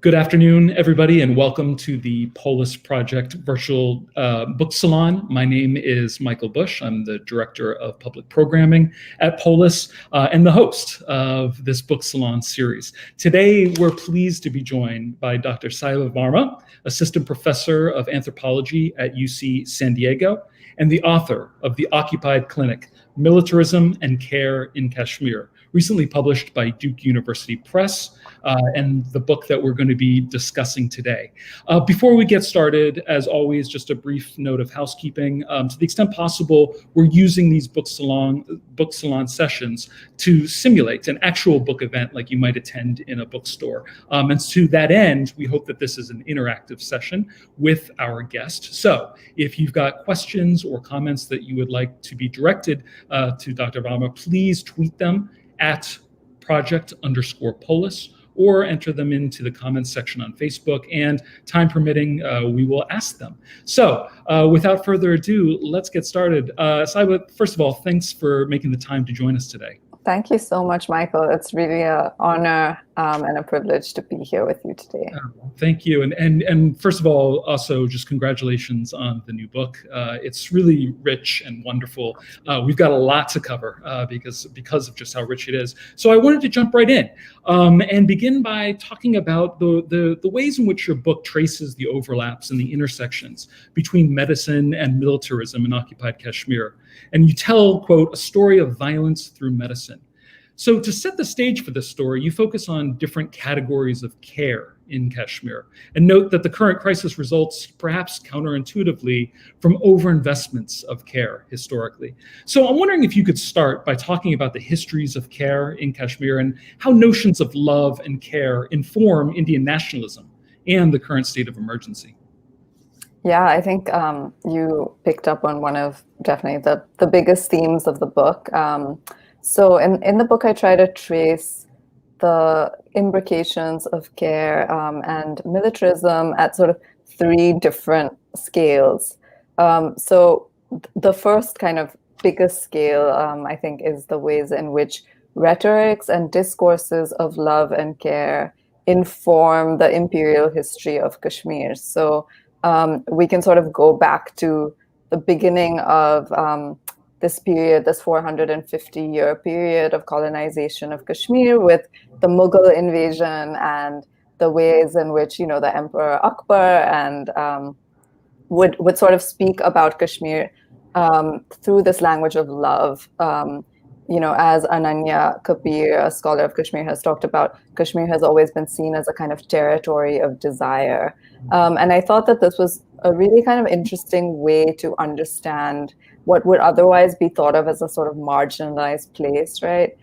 Good afternoon, everybody, and welcome to the Polis Project virtual book salon. My name is Michael Busch. I'm the Director of Public Programming at Polis and the host of this book salon series. Today, we're pleased to be joined by Dr. Saiba Varma, Assistant Professor of Anthropology at UC San Diego, and the author of The Occupied Clinic, Militarism and Care in Kashmir, recently published by Duke University Press, and the book that we're going to be discussing today. Before we get started, as always, just a brief note of housekeeping. To the extent possible, we're using these book salon sessions to simulate an actual book event like you might attend in a bookstore. And to that end, we hope that this is an interactive session with our guest. So if you've got questions or comments that you would like to be directed to Dr. Varma, please tweet them at project_polis, or enter them into the comments section on Facebook, and time permitting, we will ask them. So without further ado, let's get started. Saiba, first of all, thanks for making the time to join us today. Thank you so much, Michael. It's really an honor and a privilege to be here with you today. Thank you. And first of all, also just congratulations on the new book. It's really rich and wonderful. We've got a lot to cover because of just how rich it is. So I wanted to jump right in and begin by talking about the ways in which your book traces the overlaps and the intersections between medicine and militarism in occupied Kashmir. And you tell, quote, a story of violence through medicine. So to set the stage for this story, you focus on different categories of care in Kashmir, and note that the current crisis results perhaps counterintuitively from overinvestments of care historically. So I'm wondering if you could start by talking about the histories of care in Kashmir and how notions of love and care inform Indian nationalism and the current state of emergency. Yeah, I think you picked up on one of definitely the biggest themes of the book. So in the book, I try to trace the imbrications of care and militarism at sort of three different scales. So the first kind of biggest scale, I think, is the ways in which rhetorics and discourses of love and care inform the imperial history of Kashmir. So we can sort of go back to the beginning of this period, this 450-year period of colonization of Kashmir, with the Mughal invasion and the ways in which, the Emperor Akbar and would sort of speak about Kashmir through this language of love. As Ananya Kapir, a scholar of Kashmir, has talked about, Kashmir has always been seen as a kind of territory of desire. And I thought that this was a really kind of interesting way to understand what would otherwise be thought of as a sort of marginalized place, right?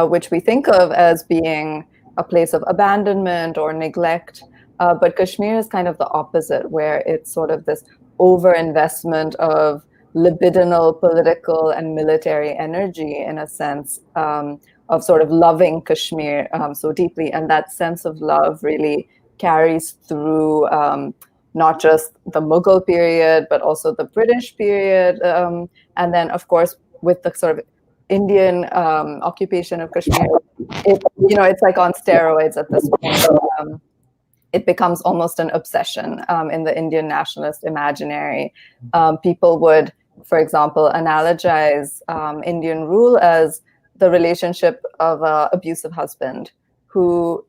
Which we think of as being a place of abandonment or neglect. But Kashmir is kind of the opposite, where it's sort of this overinvestment of libidinal, political, and military energy, in a sense, of sort of loving Kashmir so deeply. And that sense of love really carries through not just the Mughal period, but also the British period. And then, of course, with the sort of Indian occupation of Kashmir, it's like on steroids at this point. It becomes almost an obsession in the Indian nationalist imaginary. People would, for example, analogize Indian rule as the relationship of an abusive husband who,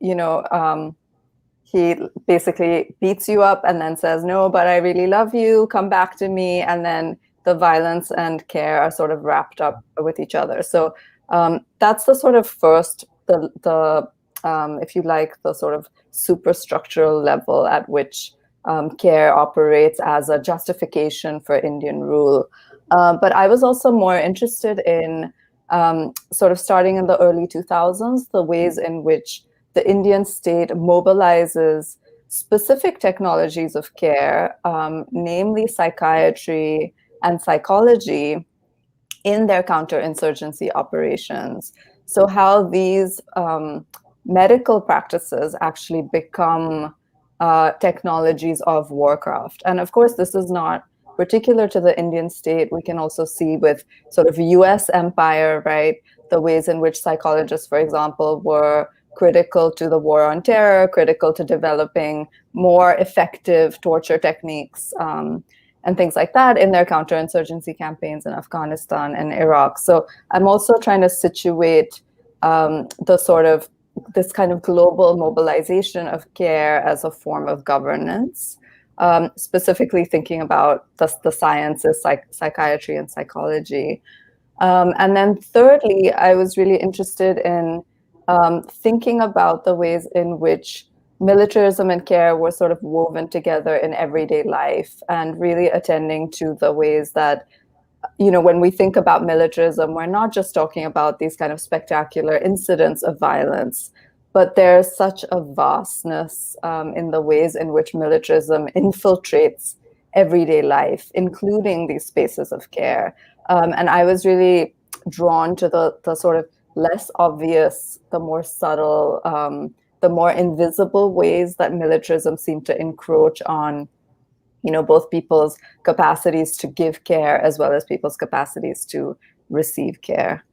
he basically beats you up and then says, no, but I really love you, come back to me. And then the violence and care are sort of wrapped up with each other. So that's the sort of first, if you like, the sort of superstructural level at which care operates as a justification for Indian rule. But I was also more interested in sort of starting in the early 2000s, the ways in which the Indian state mobilizes specific technologies of care, namely psychiatry and psychology, in their counterinsurgency operations. So how these medical practices actually become technologies of warcraft. And of course, this is not particular to the Indian state. We can also see with sort of US empire, right, the ways in which psychologists, for example, were critical to the war on terror, critical to developing more effective torture techniques and things like that in their counterinsurgency campaigns in Afghanistan and Iraq. So I'm also trying to situate this kind of global mobilization of care as a form of governance, specifically thinking about the sciences, psychiatry and psychology. And then thirdly, I was really interested in thinking about the ways in which militarism and care were sort of woven together in everyday life, and really attending to the ways that, when we think about militarism, we're not just talking about these kind of spectacular incidents of violence, but there's such a vastness in the ways in which militarism infiltrates everyday life, including these spaces of care. And I was really drawn to the sort of less obvious, the more subtle, the more invisible ways that militarism seemed to encroach on, both people's capacities to give care as well as people's capacities to receive care.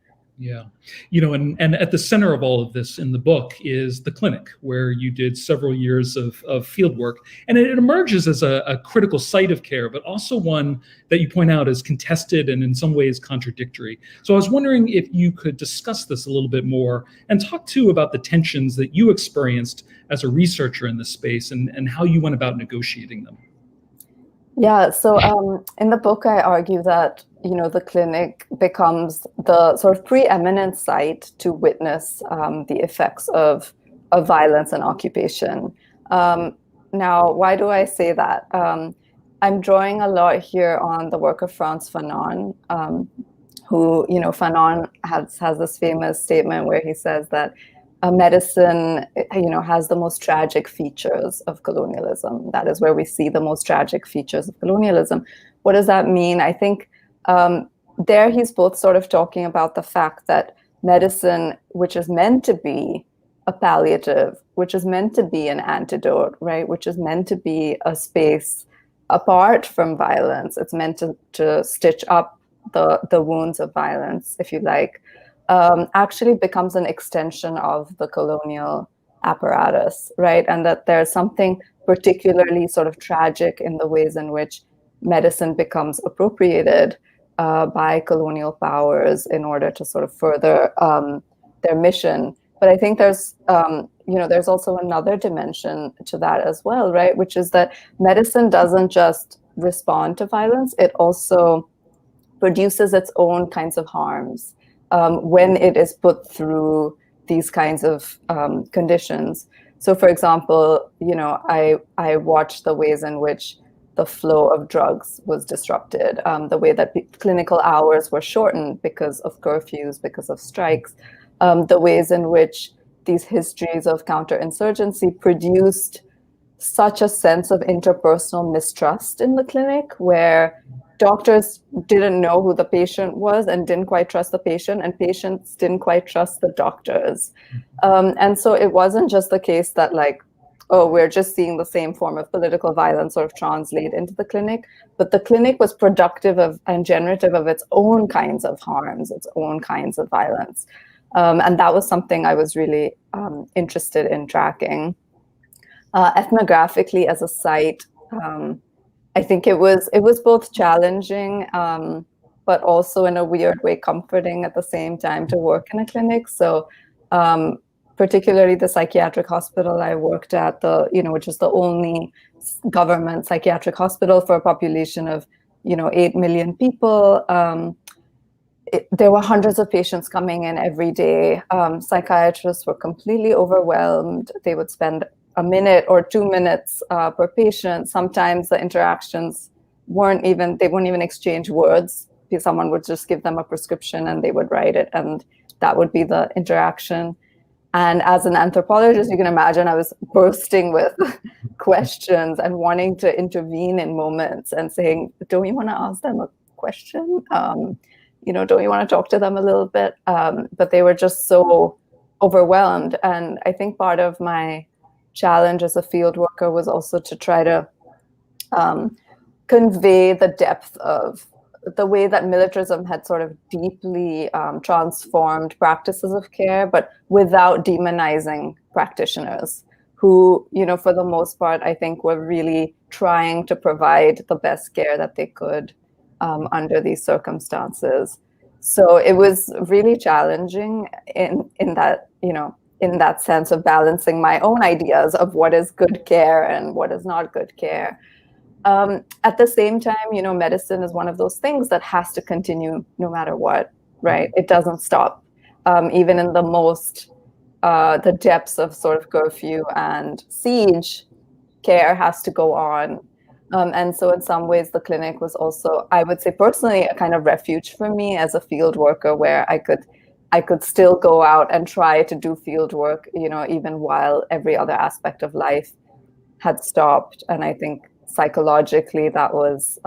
Yeah. And at the center of all of this in the book is the clinic, where you did several years of field work. And it emerges as a critical site of care, but also one that you point out is contested and in some ways contradictory. So I was wondering if you could discuss this a little bit more and talk too about the tensions that you experienced as a researcher in this space and how you went about negotiating them. Yeah, so in the book, I argue that, the clinic becomes the sort of preeminent site to witness the effects of violence and occupation. Now, why do I say that? I'm drawing a lot here on the work of Frantz Fanon, who, Fanon has this famous statement where he says that medicine, has the most tragic features of colonialism. That is where we see the most tragic features of colonialism. What does that mean? I think there he's both sort of talking about the fact that medicine, which is meant to be a palliative, which is meant to be an antidote, right? Which is meant to be a space apart from violence. It's meant to stitch up the wounds of violence, if you like. Actually becomes an extension of the colonial apparatus, right? And that there's something particularly sort of tragic in the ways in which medicine becomes appropriated by colonial powers in order to sort of further their mission. But I think there's also another dimension to that as well, right? Which is that medicine doesn't just respond to violence, it also produces its own kinds of harms. When it is put through these kinds of conditions. So, for example, I watched the ways in which the flow of drugs was disrupted, the way that clinical hours were shortened because of curfews, because of strikes, the ways in which these histories of counterinsurgency produced such a sense of interpersonal mistrust in the clinic, where doctors didn't know who the patient was and didn't quite trust the patient, and patients didn't quite trust the doctors. And so it wasn't just the case that we're just seeing the same form of political violence sort of translate into the clinic, but the clinic was productive of and generative of its own kinds of harms, its own kinds of violence. And that was something I was really interested in tracking. Ethnographically as a site, I think it was both challenging, but also in a weird way comforting at the same time to work in a clinic. So particularly the psychiatric hospital I worked at, which is the only government psychiatric hospital for a population of 8 million people. There were hundreds of patients coming in every day. Psychiatrists were completely overwhelmed. They would spend a minute or 2 minutes per patient. Sometimes the interactions they wouldn't even exchange words. Someone would just give them a prescription and they would write it, and that would be the interaction. And as an anthropologist, you can imagine I was bursting with questions and wanting to intervene in moments and saying, don't you want to ask them a question? Don't you want to talk to them a little bit? But they were just so overwhelmed. And I think part of my challenge as a field worker was also to try to convey the depth of the way that militarism had sort of deeply transformed practices of care, but without demonizing practitioners who, for the most part, I think were really trying to provide the best care that they could under these circumstances. So it was really challenging in that, in that sense of balancing my own ideas of what is good care and what is not good care. At the same time, medicine is one of those things that has to continue no matter what, right? It doesn't stop. Even in the most, the depths of sort of curfew and siege, care has to go on. And so in some ways, the clinic was also, I would say personally, a kind of refuge for me as a field worker, where I could still go out and try to do field work, even while every other aspect of life had stopped. And I think psychologically, that was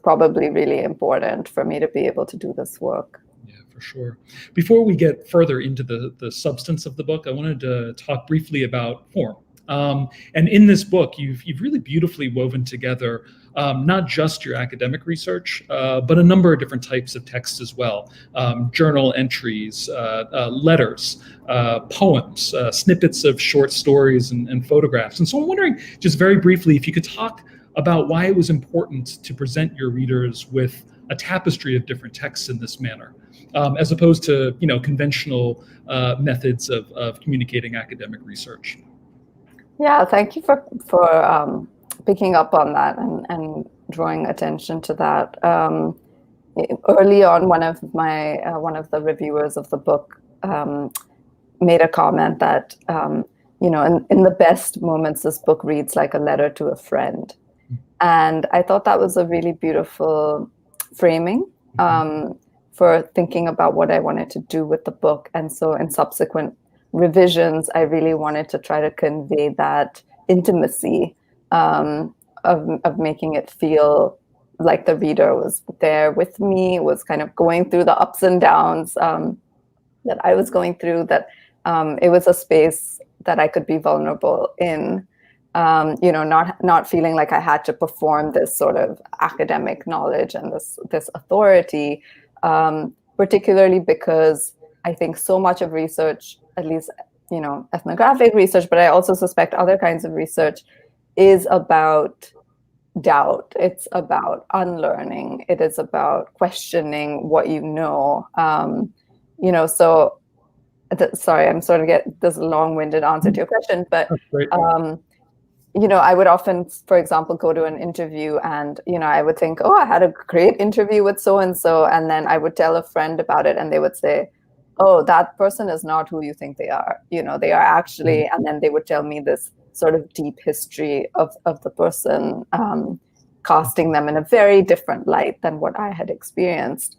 probably really important for me to be able to do this work. Yeah, for sure. Before we get further into the substance of the book, I wanted to talk briefly about form. And in this book, you've really beautifully woven together not just your academic research, but a number of different types of texts as well. Journal entries, letters, poems, snippets of short stories and photographs. And so I'm wondering, just very briefly, if you could talk about why it was important to present your readers with a tapestry of different texts in this manner, as opposed to conventional methods of communicating academic research. Yeah, thank you for picking up on that and drawing attention to that. Early on, one of the reviewers of the book made a comment that in the best moments, this book reads like a letter to a friend, and I thought that was a really beautiful framing for thinking about what I wanted to do with the book. And so in subsequent revisions, I really wanted to try to convey that intimacy of making it feel like the reader was there with me, was kind of going through the ups and downs that I was going through, that it was a space that I could be vulnerable in, not feeling like I had to perform this sort of academic knowledge and this authority, particularly because I think so much of research, at least, ethnographic research, but I also suspect other kinds of research, is about doubt. It's about unlearning. It is about questioning what you know. So sorry, I'm sort of get this long-winded answer to your question, but I would often, for example, go to an interview and, I would think, oh, I had a great interview with so-and-so. And then I would tell a friend about it and they would say, oh, that person is not who you think they are. They are actually, and then they would tell me this sort of deep history of the person, casting them in a very different light than what I had experienced.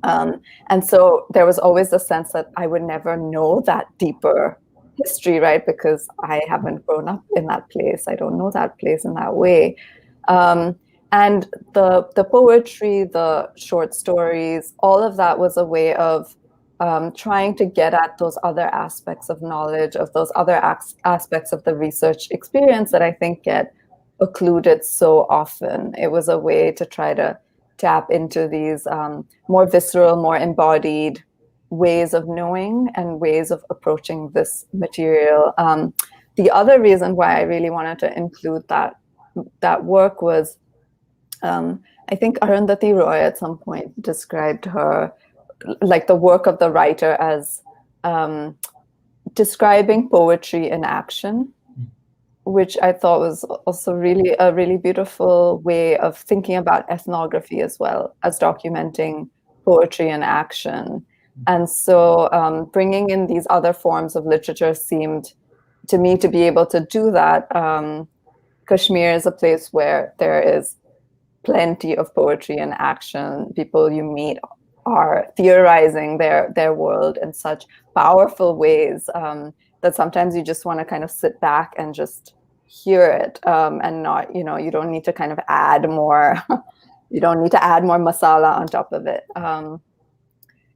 And so there was always a sense that I would never know that deeper history, right? Because I haven't grown up in that place. I don't know that place in that way. And the poetry, the short stories, all of that was a way of trying to get at those other aspects of knowledge, of those other aspects of the research experience that I think get occluded so often. It was a way to try to tap into these more visceral, more embodied ways of knowing and ways of approaching this material. The other reason why I really wanted to include that work was, I think Arundhati Roy at some point described her, like the work of the writer, as describing poetry in action, which I thought was also really a really beautiful way of thinking about ethnography as well, as documenting poetry in action. And so bringing in these other forms of literature seemed to me to be able to do that. Kashmir is a place where there is plenty of poetry in action. People you meet are theorizing their world in such powerful ways that sometimes you just want to kind of sit back and just hear it, and not, you don't need to kind of add more, you don't need to add more masala on top of it.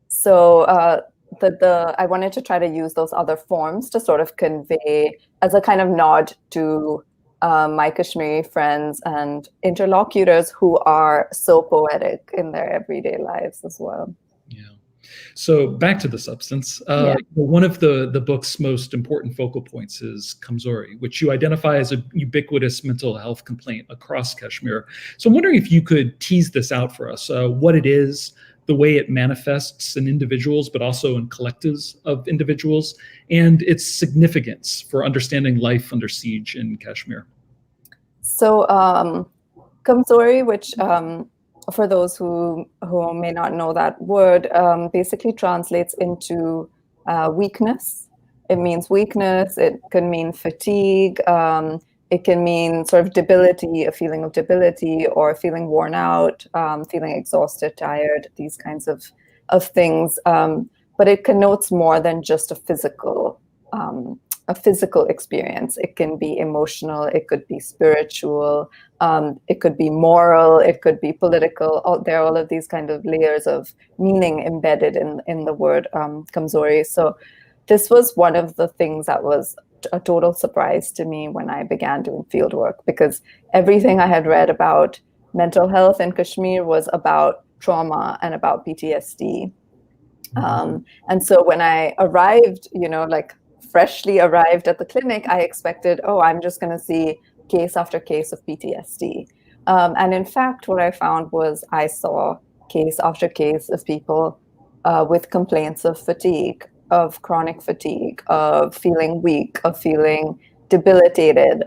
So I wanted to try to use those other forms to sort of convey, as a kind of nod to my Kashmiri friends and interlocutors who are so poetic in their everyday lives as well. Yeah. So back to the substance. One of the book's most important focal points is Kamzouri, which you identify as a ubiquitous mental health complaint across Kashmir. So I'm wondering if you could tease this out for us, what it is, the way it manifests in individuals, but also in collectives of individuals, and its significance for understanding life under siege in Kashmir. So Kamzouri, which for those who may not know that word, basically translates into weakness. It means weakness. It can mean fatigue. It can mean sort of debility, a feeling of debility, or feeling worn out, feeling exhausted, tired, these kinds of things. But it connotes more than just a physical experience. It can be emotional. It could be spiritual. It could be moral. It could be political. There are all of these kind of layers of meaning embedded in the word Kamzouri. So this was one of the things that was a total surprise to me when I began doing field work, because everything I had read about mental health in Kashmir was about trauma and about PTSD. And so when I arrived, freshly arrived at the clinic, I expected, I'm just going to see case after case of PTSD. And in fact, what I found was I saw case after case of people with complaints of fatigue, of chronic fatigue, of feeling weak, of feeling debilitated.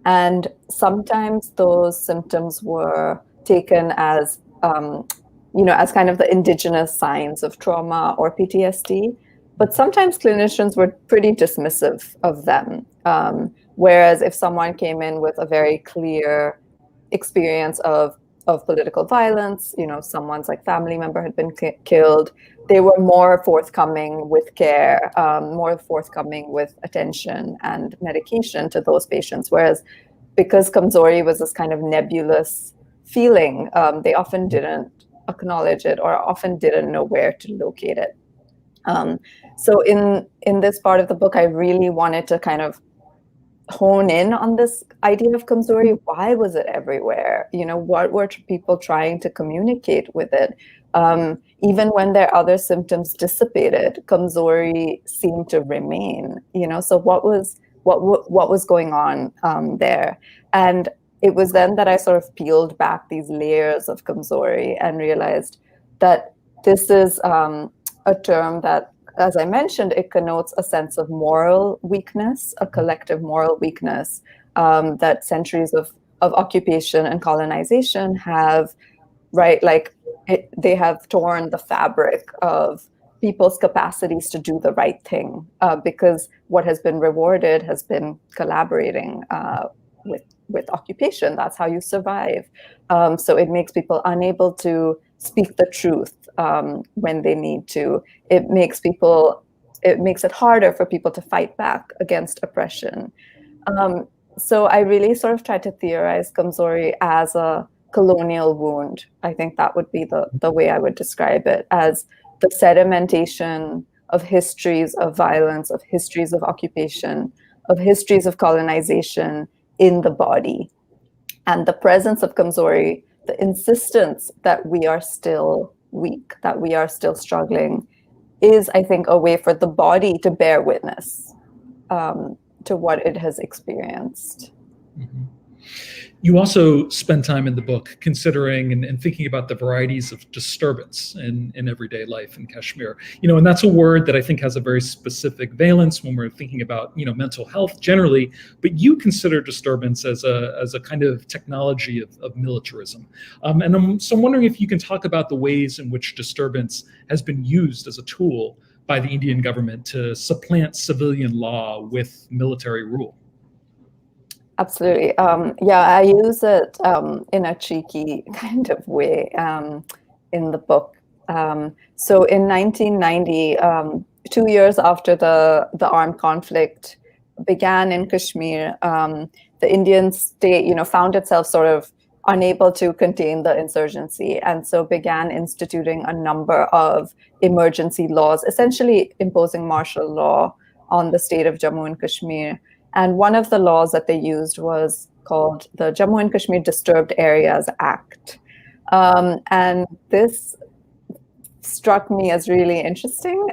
And sometimes those symptoms were taken as, as kind of the indigenous signs of trauma or PTSD. But sometimes clinicians were pretty dismissive of them. Whereas if someone came in with a very clear experience of political violence, someone's family member had been killed, they were more forthcoming with care, more forthcoming with attention and medication to those patients. Whereas because Kamzouri was this kind of nebulous feeling, they often didn't acknowledge it or often didn't know where to locate it. So in this part of the book, I really wanted to kind of hone in on this idea of Kamzouri. Why was it everywhere? What were people trying to communicate with it? Even when their other symptoms dissipated, Kamzouri seemed to remain. So what was going on there? And it was then that I sort of peeled back these layers of Kamzouri and realized that this is a term that, as I mentioned, it connotes a sense of moral weakness, a collective moral weakness that centuries of occupation and colonization have, right? They have torn the fabric of people's capacities to do the right thing because what has been rewarded has been collaborating with occupation. That's how you survive. So it makes people unable to speak the truth when they need to. It makes it harder for people to fight back against oppression. So I really sort of tried to theorize Kamzouri as a colonial wound. I think that would be the way I would describe it, as the sedimentation of histories of violence, of histories of occupation, of histories of colonization in the body. And the presence of Kamzouri, the insistence that we are still weak, that we are still struggling, is, I think, a way for the body to bear witness to what it has experienced. Mm-hmm. You also spend time in the book considering and thinking about the varieties of disturbance in everyday life in Kashmir. And that's a word that I think has a very specific valence when we're thinking about, mental health generally, but you consider disturbance as a kind of technology of militarism. So I'm wondering if you can talk about the ways in which disturbance has been used as a tool by the Indian government to supplant civilian law with military rule. Absolutely. I use it in a cheeky kind of way in the book. So in 1990, 2 years after the armed conflict began in Kashmir, the Indian state, found itself sort of unable to contain the insurgency, and so began instituting a number of emergency laws, essentially imposing martial law on the state of Jammu and Kashmir. And one of the laws that they used was called the Jammu and Kashmir Disturbed Areas Act. And this struck me as really interesting.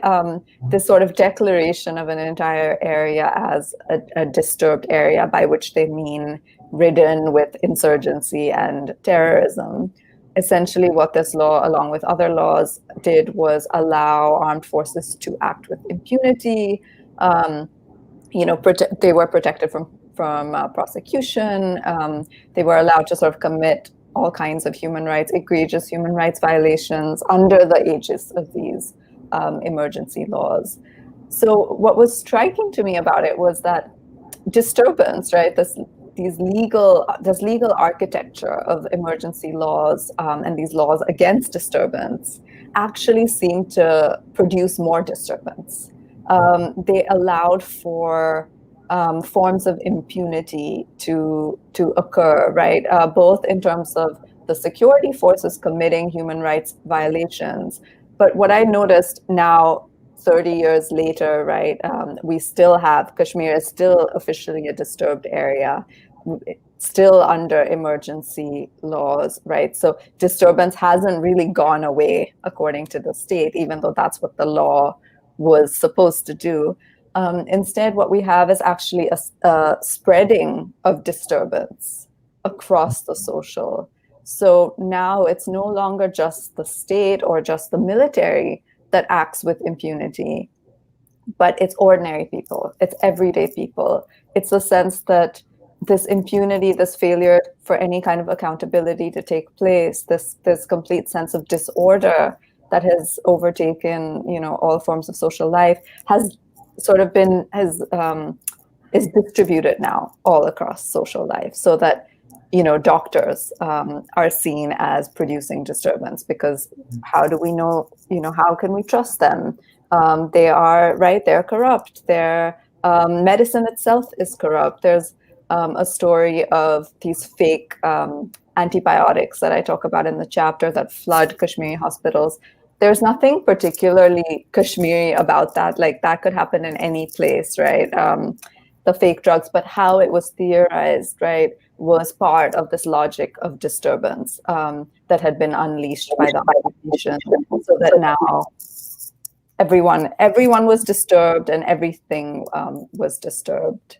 This sort of declaration of an entire area as a disturbed area, by which they mean ridden with insurgency and terrorism. Essentially, what this law, along with other laws, did was allow armed forces to act with impunity. They were protected from prosecution. They were allowed to sort of commit all kinds of egregious human rights violations under the aegis of these emergency laws. So what was striking to me about it was that disturbance, right? This legal architecture of emergency laws and these laws against disturbance actually seemed to produce more disturbance. They allowed for forms of impunity to occur, right? Both in terms of the security forces committing human rights violations. But what I noticed now, 30 years later, right, we still have, Kashmir is still officially a disturbed area, still under emergency laws, right? So disturbance hasn't really gone away according to the state, even though that's what the law was supposed to do. Instead, what we have is actually a spreading of disturbance across the social. So now it's no longer just the state or just the military that acts with impunity, but it's ordinary people, it's everyday people. It's the sense that this impunity, this failure for any kind of accountability to take place, this complete sense of disorder that has overtaken, all forms of social life, has sort of is distributed now all across social life, so that doctors are seen as producing disturbance, because how do we know, how can we trust them? They're corrupt. Their medicine itself is corrupt. There's a story of these fake antibiotics that I talk about in the chapter that flood Kashmiri hospitals. There's nothing particularly Kashmiri about that. Like, that could happen in any place, right? The fake drugs, but how it was theorized, right, was part of this logic of disturbance that had been unleashed by the occupation, so that now everyone was disturbed and everything was disturbed.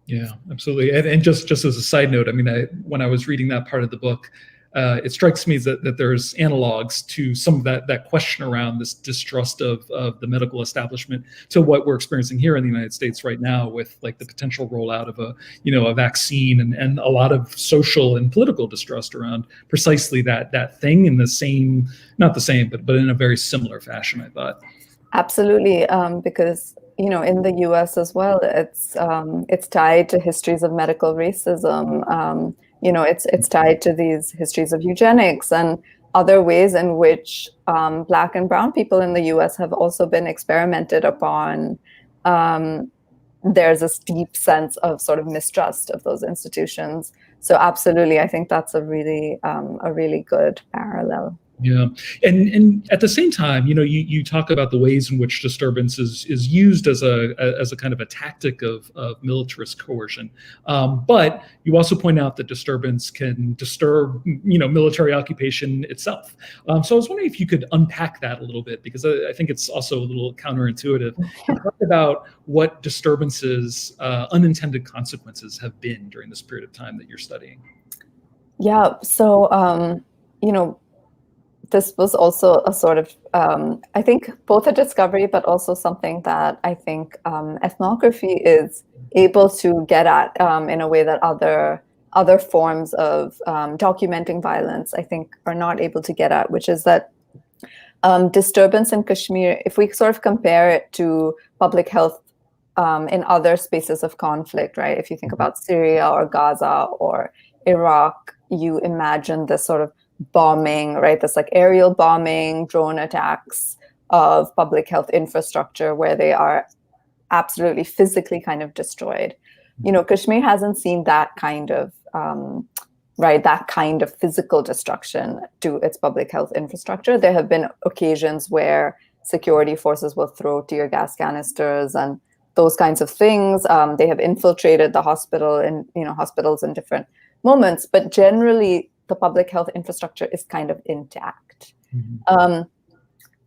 Yeah, absolutely. And just as a side note, I mean, when I was reading that part of the book, it strikes me that there's analogs to some of that question around this distrust of the medical establishment to what we're experiencing here in the United States right now, with like the potential rollout of a vaccine and a lot of social and political distrust around precisely that thing, in the same, not the same, but in a very similar fashion, I thought. Absolutely, because in the U.S. as well, it's tied to histories of medical racism. It's tied to these histories of eugenics and other ways in which Black and brown people in the U.S. have also been experimented upon. There's this deep sense of sort of mistrust of those institutions. So absolutely, I think that's a really good parallel. Yeah, and at the same time, you talk about the ways in which disturbance is used as a kind of a tactic of militarist coercion, but you also point out that disturbance can disturb military occupation itself. So I was wondering if you could unpack that a little bit, because I think it's also a little counterintuitive. Talk about what disturbances, unintended consequences have been during this period of time that you're studying. Yeah, so this was also a sort of, I think, both a discovery, but also something that I think ethnography is able to get at in a way that other forms of documenting violence, I think, are not able to get at, which is that disturbance in Kashmir, if we sort of compare it to public health in other spaces of conflict, right? If you think about Syria or Gaza or Iraq, you imagine this sort of bombing, right? This like aerial bombing, drone attacks of public health infrastructure where they are absolutely physically kind of destroyed. Kashmir hasn't seen that kind of that kind of physical destruction to its public health infrastructure. There have been occasions where security forces will throw tear gas canisters and those kinds of things. They have infiltrated the hospital and hospitals in different moments, but generally the public health infrastructure is kind of intact.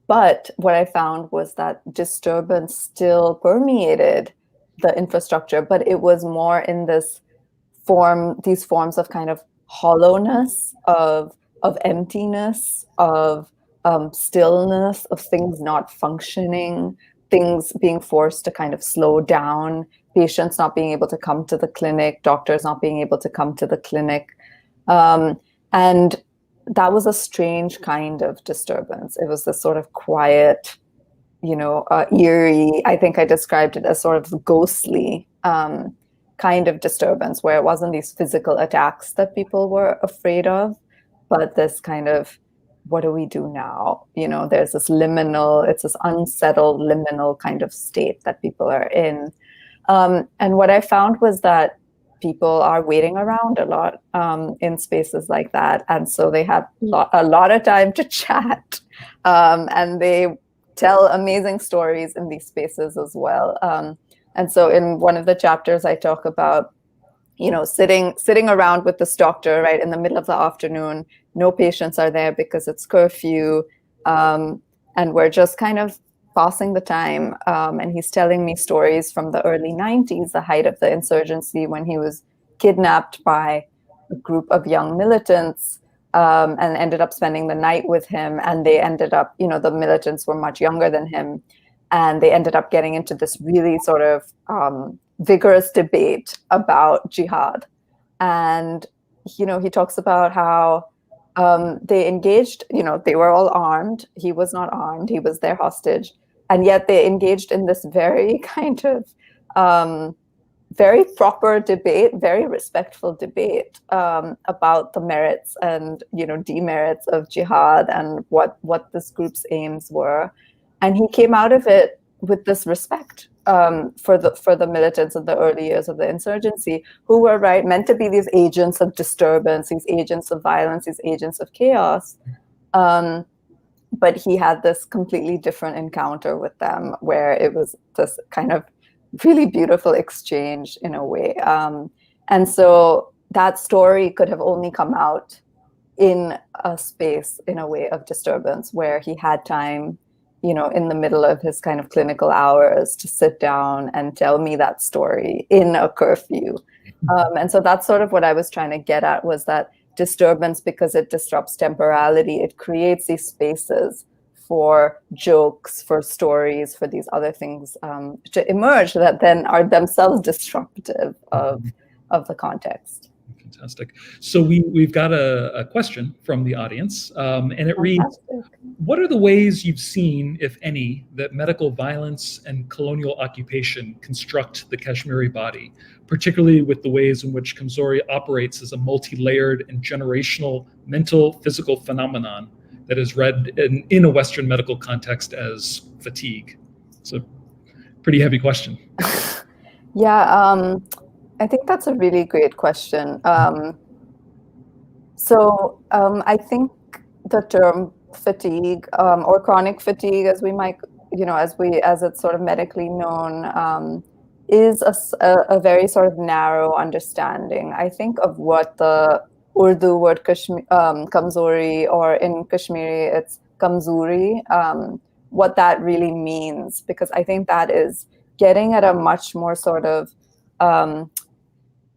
But what I found was that disturbance still permeated the infrastructure, but it was more in these forms of kind of hollowness, of emptiness, of stillness, of things not functioning, things being forced to kind of slow down, patients not being able to come to the clinic, doctors not being able to come to the clinic. And that was a strange kind of disturbance. It was this sort of quiet, eerie, I think I described it as sort of ghostly kind of disturbance, where it wasn't these physical attacks that people were afraid of, but this kind of, what do we do now? There's this it's this unsettled liminal kind of state that people are in. And what I found was that people are waiting around a lot in spaces like that. And so they have a lot of time to chat, and they tell amazing stories in these spaces as well. And so in one of the chapters, I talk about, sitting around with this doctor, right, in the middle of the afternoon. No patients are there because it's curfew. And we're just kind of passing the time. And he's telling me stories from the early 90s, the height of the insurgency, when he was kidnapped by a group of young militants, and ended up spending the night with him. And they ended up, the militants were much younger than him. And they ended up getting into this really sort of vigorous debate about jihad. And, he talks about how they engaged, they were all armed. He was not armed. He was their hostage. And yet they engaged in this very kind of very proper debate, very respectful debate about the merits and, demerits of jihad and what this group's aims were. And he came out of it with this respect for the militants in the early years of the insurgency, who were meant to be these agents of disturbance, these agents of violence, these agents of chaos. But he had this completely different encounter with them, where it was this kind of really beautiful exchange in a way. And so that story could have only come out in a space, in a way of disturbance, where he had time, in the middle of his kind of clinical hours, to sit down and tell me that story in a curfew. And so that's sort of what I was trying to get at, was that disturbance, because it disrupts temporality, it creates these spaces for jokes, for stories, for these other things to emerge that then are themselves disruptive of the context. Fantastic. So we've got a question from the audience, and it reads, what are the ways you've seen, if any, that medical violence and colonial occupation construct the Kashmiri body, particularly with the ways in which Kamzouri operates as a multi-layered and generational mental, physical phenomenon that is read in a Western medical context as fatigue? So, pretty heavy question. Yeah, I think that's a really great question. So I think the term fatigue, or chronic fatigue, as we might, as it's sort of medically known, is a very sort of narrow understanding, I think, of what the Urdu word Kamzouri, or in Kashmiri it's Kamzouri, what that really means, because I think that is getting at a much more sort of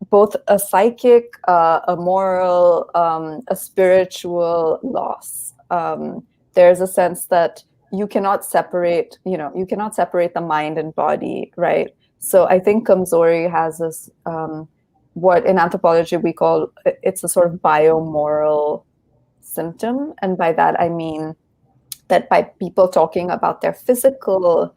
both a psychic, a moral, a spiritual loss. There's a sense that you cannot separate the mind and body, right? So I think Kamzouri has this, what in anthropology we call, it's a sort of biomoral symptom. And by that, I mean that by people talking about their physical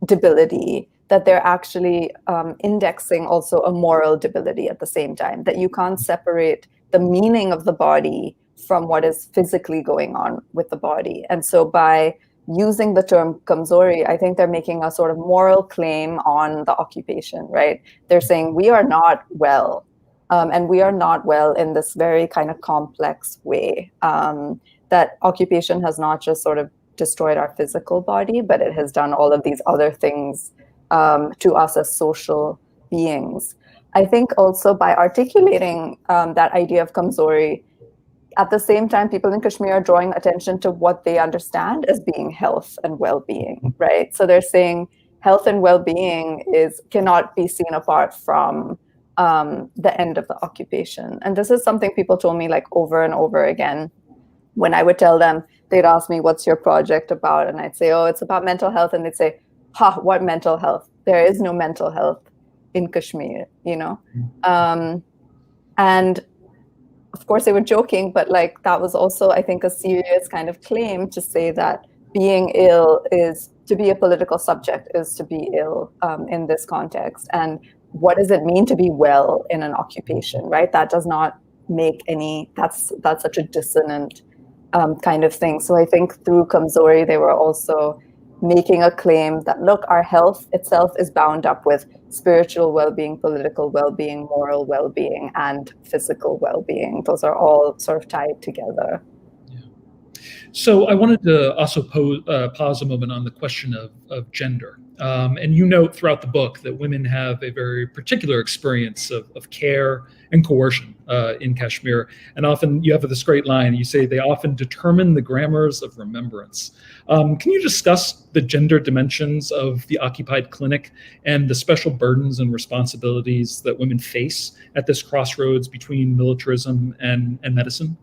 debility, that they're actually indexing also a moral debility at the same time, that you can't separate the meaning of the body from what is physically going on with the body. And so by using the term Kamzouri, I think they're making a sort of moral claim on the occupation, right? They're saying we are not well, and we are not well in this very kind of complex way, that occupation has not just sort of destroyed our physical body, but it has done all of these other things to us as social beings. I think also by articulating that idea of Kamzouri, at the same time, people in Kashmir are drawing attention to what they understand as being health and well-being, right? So they're saying health and well-being cannot be seen apart from the end of the occupation. And this is something people told me like over and over again. When I would tell them, they'd ask me, what's your project about? And I'd say, oh, it's about mental health. And they'd say, what mental health? There is no mental health in Kashmir, you know? And of course they were joking, but like that was also, I think, a serious kind of claim to say that being ill is to be a political subject, is to be ill in this context. And what does it mean to be well in an occupation, right? That does not make that's such a dissonant kind of thing. So I think through Kamzouri, they were also making a claim that, look, our health itself is bound up with spiritual well-being, political well-being, moral well-being, and physical well-being. Those are all sort of tied together. Yeah. So I wanted to also pause a moment on the question of gender. And you note throughout the book that women have a very particular experience of care and coercion in Kashmir. And often you have this great line, you say they often determine the grammars of remembrance. Can you discuss the gender dimensions of the occupied clinic and the special burdens and responsibilities that women face at this crossroads between militarism and medicine?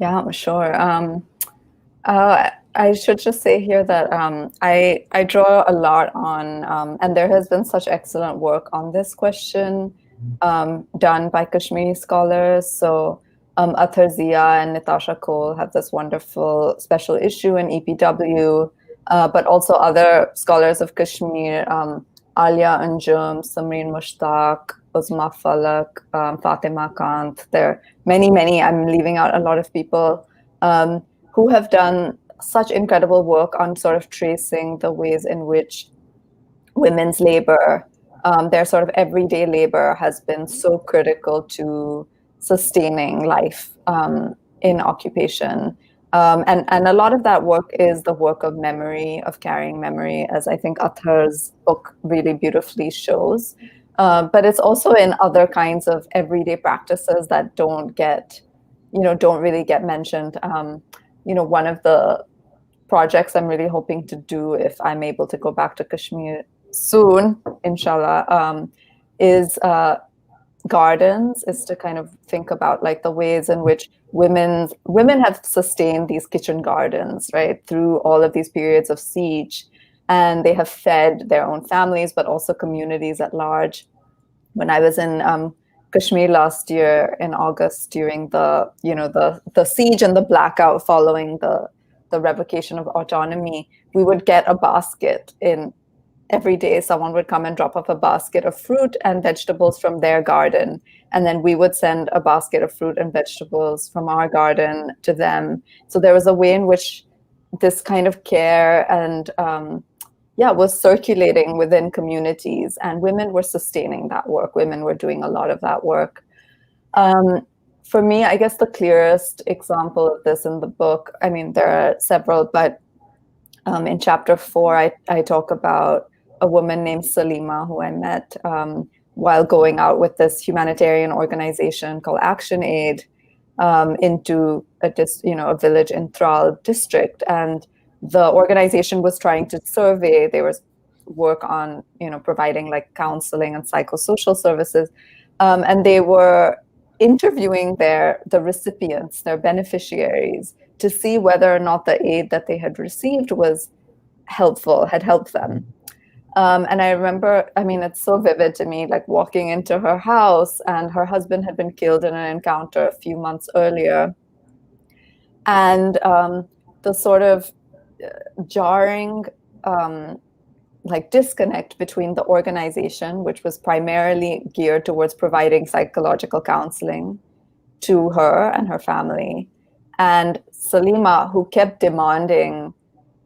Yeah, sure. I should just say here that I draw a lot on, and there has been such excellent work on this question done by Kashmiri scholars. So Athar Zia and Natasha Cole have this wonderful special issue in EPW, but also other scholars of Kashmir, Alia Anjum, Samreen Mushtaq, Uzma Falak, Fatima Kant. There are many, I'm leaving out a lot of people who have done such incredible work on sort of tracing the ways in which women's labor, their sort of everyday labor, has been so critical to sustaining life in occupation. And a lot of that work is the work of memory, of carrying memory, as I think Athar's book really beautifully shows. But it's also in other kinds of everyday practices that don't really get mentioned. One of the projects I'm really hoping to do, if I'm able to go back to Kashmir soon, inshallah, is gardens, is to kind of think about like the ways in which women have sustained these kitchen gardens, right, through all of these periods of siege, and they have fed their own families, but also communities at large. When I was in Kashmir last year in August during the siege and the blackout following the revocation of autonomy, we would get a basket in every day. Someone would come and drop off a basket of fruit and vegetables from their garden. And then we would send a basket of fruit and vegetables from our garden to them. So there was a way in which this kind of care and was circulating within communities, and women were sustaining that work. Women were doing a lot of that work. For me, I guess the clearest example of this in the book, I mean, there are several, but in chapter 4, I talk about a woman named Salima who I met while going out with this humanitarian organization called Action Aid into a village in Tral district. And the organization was trying to survey, there was work on, providing like counseling and psychosocial services. And they were interviewing the recipients, their beneficiaries, to see whether or not the aid that they had received was helpful, had helped them. And I remember, I mean, it's so vivid to me, like walking into her house, and her husband had been killed in an encounter a few months earlier. And the sort of jarring disconnect between the organization, which was primarily geared towards providing psychological counseling to her and her family, and Salima, who kept demanding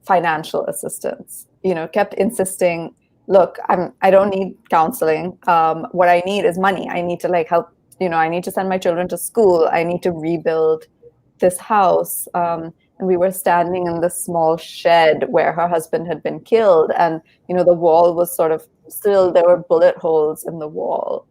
financial assistance, kept insisting, look, I don't need counseling. What I need is money. I need to help, I need to send my children to school. I need to rebuild this house. And we were standing in this small shed where her husband had been killed. And, the wall was sort of still, there were bullet holes in the wall.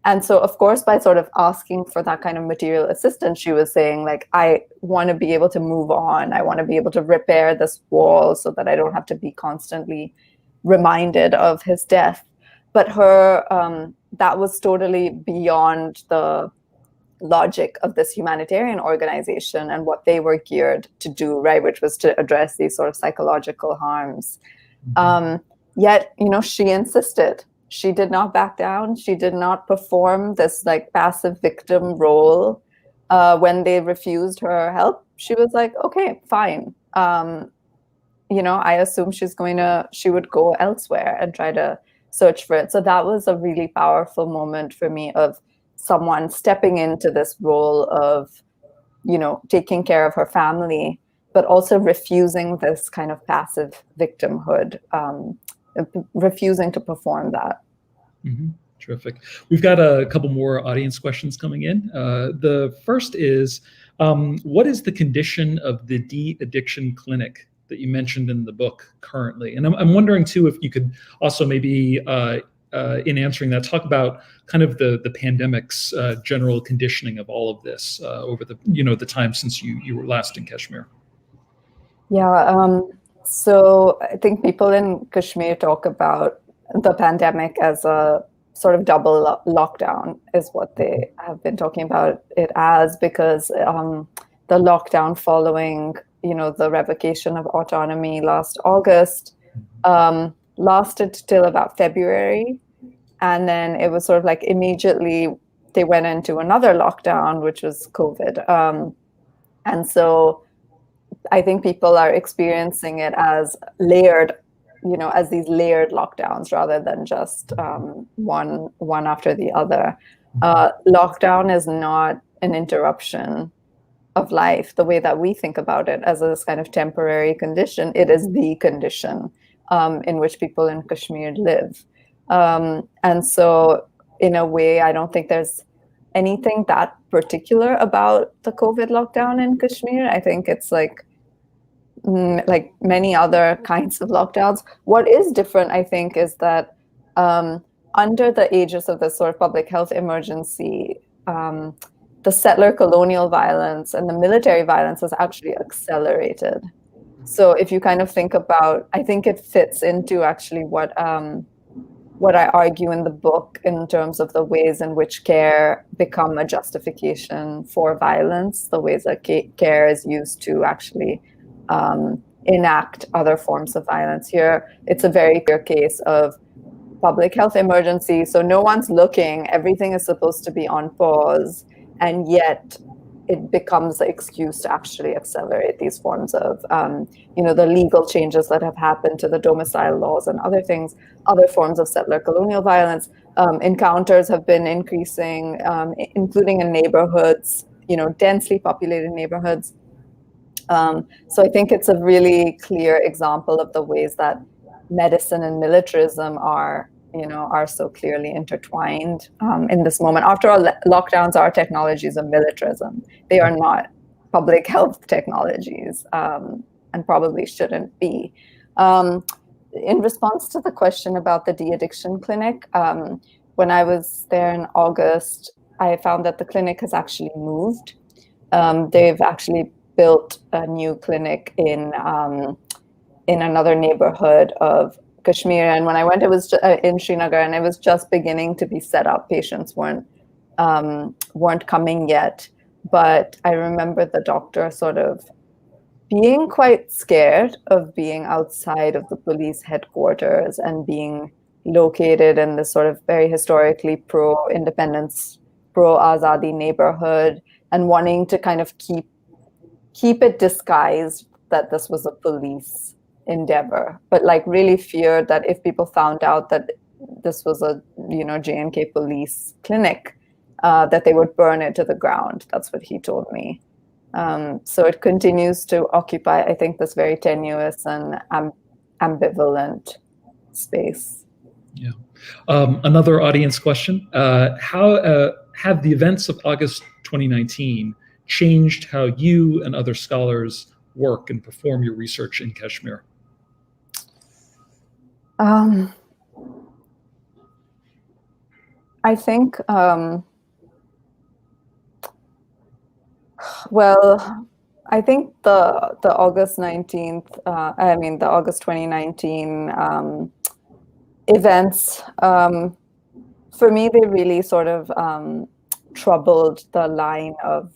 And so, of course, by sort of asking for that kind of material assistance, she was saying, like, I want to be able to move on. I want to be able to repair this wall so that I don't have to be constantly reminded of his death. But that was totally beyond the logic of this humanitarian organization and what they were geared to do, right, which was to address these sort of psychological harms. Yet, she insisted. She did not back down. She did not perform this like passive victim role. When they refused her help, she was like, okay, fine. I assume she would go elsewhere and try to search for it. So that was a really powerful moment for me of someone stepping into this role of, taking care of her family, but also refusing this kind of passive victimhood, refusing to perform that. Mm-hmm. Terrific. We've got a couple more audience questions coming in. The first is, what is the condition of the de-addiction clinic that you mentioned in the book currently? And I'm wondering too, if you could also maybe, in answering that, talk about kind of the pandemic's general conditioning of all of this over the time since you were last in Kashmir. Yeah. So I think people in Kashmir talk about the pandemic as a sort of double lockdown is what they have been talking about it as, because the lockdown following, the revocation of autonomy last August lasted till about February. And then it was sort of like immediately they went into another lockdown, which was COVID. And so I think people are experiencing it as layered, as these layered lockdowns rather than just one after the other. Lockdown is not an interruption of life the way that we think about it as this kind of temporary condition. It is the condition in which people in Kashmir live. And so in a way, I don't think there's anything that particular about the COVID lockdown in Kashmir. I think it's like many other kinds of lockdowns. What is different, I think, is that under the aegis of this sort of public health emergency, the settler colonial violence and the military violence has actually accelerated. So if you kind of think about, I think it fits into actually what I argue in the book in terms of the ways in which care become a justification for violence, the ways that care is used to actually enact other forms of violence. Here, it's a very clear case of public health emergency. So no one's looking, everything is supposed to be on pause, and yet it becomes an excuse to actually accelerate these forms of, the legal changes that have happened to the domicile laws and other things, other forms of settler colonial violence. Encounters have been increasing, including in neighborhoods, densely populated neighborhoods. So I think it's a really clear example of the ways that medicine and militarism are so clearly intertwined in this moment. After all, lockdowns are technologies of militarism. They are not public health technologies, and probably shouldn't be. In response to the question about the de-addiction clinic, when I was there in August, I found that the clinic has actually moved. They've actually built a new clinic in another neighborhood of Kashmir, and when I went, it was in Srinagar, and it was just beginning to be set up. Patients weren't coming yet, but I remember the doctor sort of being quite scared of being outside of the police headquarters and being located in this sort of very historically pro-independence, pro-Azadi neighborhood, and wanting to kind of keep it disguised that this was a police endeavor, but like really feared that if people found out that this was a J&K police clinic, that they would burn it to the ground. That's what he told me. So it continues to occupy, I think, this very tenuous and ambivalent space. Yeah. Another audience question: how have the events of August 2019 changed how you and other scholars work and perform your research in Kashmir? I think, well, I think the August 19th, the August 2019 events, for me, they really sort of troubled the line of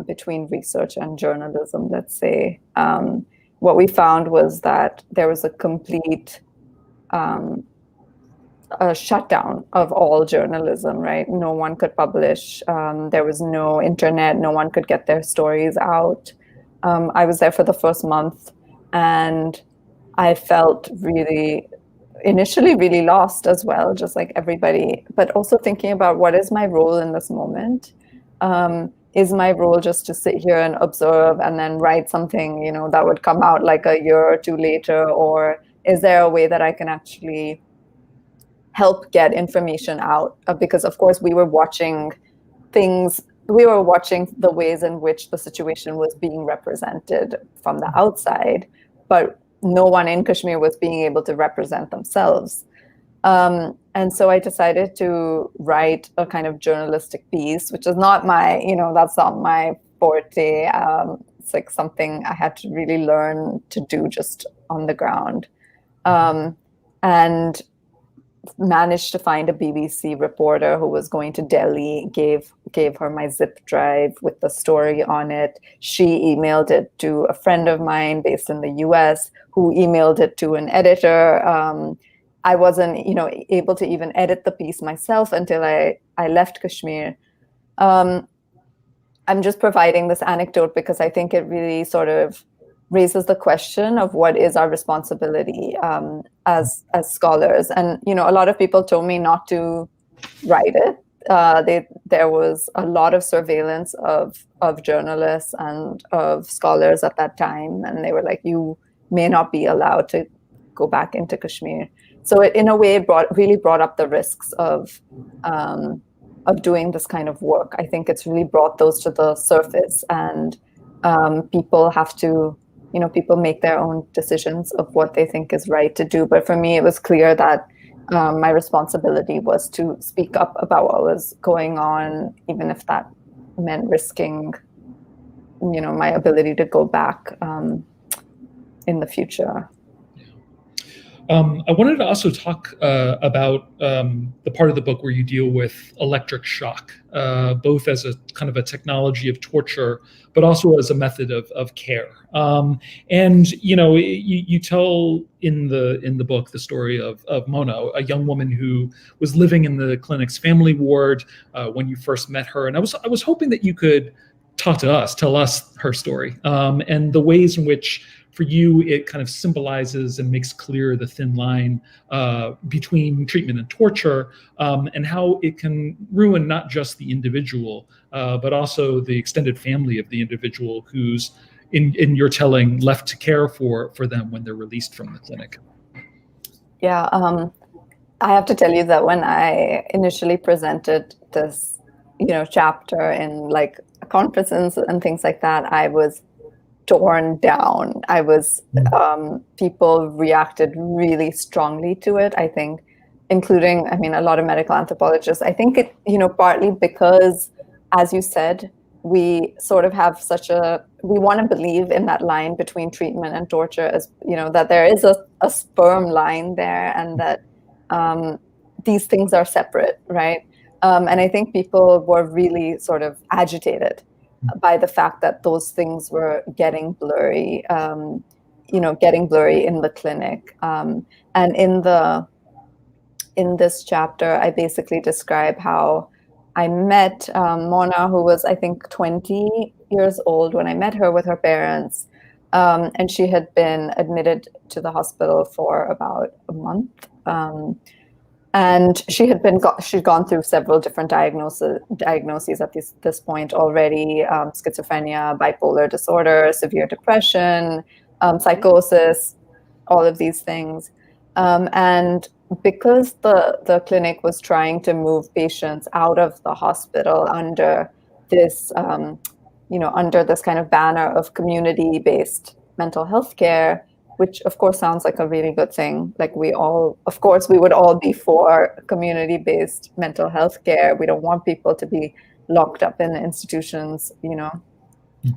between research and journalism, let's say. What we found was that there was a complete a shutdown of all journalism, right? No one could publish. There was no internet. No one could get their stories out. I was there for the first month, and I felt initially really lost as well, just like everybody, but also thinking about what is my role in this moment? Is my role just to sit here and observe and then write something, that would come out like a year or two later? Or is there a way that I can actually help get information out? Because of course we were watching the ways in which the situation was being represented from the outside, but no one in Kashmir was being able to represent themselves. And so I decided to write a kind of journalistic piece, which is not that's not my forte. It's like something I had to really learn to do just on the ground. And managed to find a BBC reporter who was going to Delhi, gave her my zip drive with the story on it. She emailed it to a friend of mine based in the US, who emailed it to an editor. I wasn't, able to even edit the piece myself until I left Kashmir. I'm just providing this anecdote because I think it really sort of raises the question of what is our responsibility as scholars. And a lot of people told me not to write it. There was a lot of surveillance of journalists and of scholars at that time, and they were like, you may not be allowed to go back into Kashmir. So it, in a way, really brought up the risks of doing this kind of work. I think it's really brought those to the surface, and people have to, people make their own decisions of what they think is right to do. But for me, it was clear that my responsibility was to speak up about what was going on, even if that meant risking, my ability to go back in the future. I wanted to also talk about the part of the book where you deal with electric shock, both as a kind of a technology of torture, but also as a method of care. And you tell in the book the story of Mona, a young woman who was living in the clinic's family ward when you first met her. And I was hoping that you could tell us her story, and the ways in which, for you, it kind of symbolizes and makes clear the thin line between treatment and torture, and how it can ruin not just the individual, but also the extended family of the individual who's, in your telling, left to care for them when they're released from the clinic. Yeah, I have to tell you that when I initially presented this, chapter in like conferences and things like that, I was torn down. People reacted really strongly to it, I think, including, a lot of medical anthropologists. I think it, partly because, as you said, we sort of have we want to believe in that line between treatment and torture, as, that there is a firm line there, and that these things are separate, right? And I think people were really sort of agitated by the fact that those things were getting blurry, getting blurry in the clinic. And in this chapter, I basically describe how I met Mona, who was, I think, 20 years old when I met her with her parents. And she had been admitted to the hospital for about a month. And she'd gone through several different diagnoses at this point already: schizophrenia, bipolar disorder, severe depression, psychosis, all of these things. And because the clinic was trying to move patients out of the hospital under this, under this kind of banner of community-based mental health care, which of course sounds like a really good thing. Like we would all be for community-based mental health care. We don't want people to be locked up in institutions,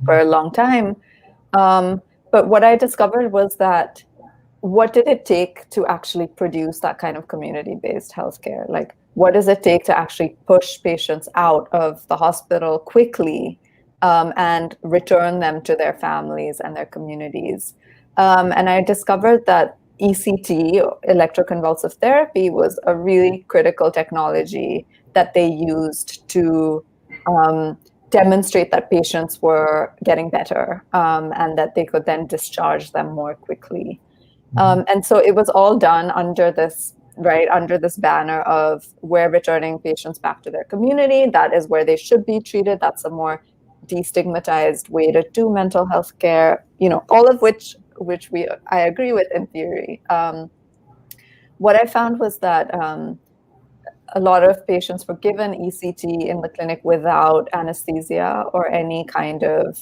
for a long time. But what I discovered was that what did it take to actually produce that kind of community-based healthcare? Like, what does it take to actually push patients out of the hospital quickly and return them to their families and their communities? And I discovered that ECT, electroconvulsive therapy, was a really critical technology that they used to demonstrate that patients were getting better and that they could then discharge them more quickly. And so it was all done under this banner of we're returning patients back to their community. That is where they should be treated. That's a more destigmatized way to do mental health care, all of which I agree with in theory. What I found was that a lot of patients were given ECT in the clinic without anesthesia or any kind of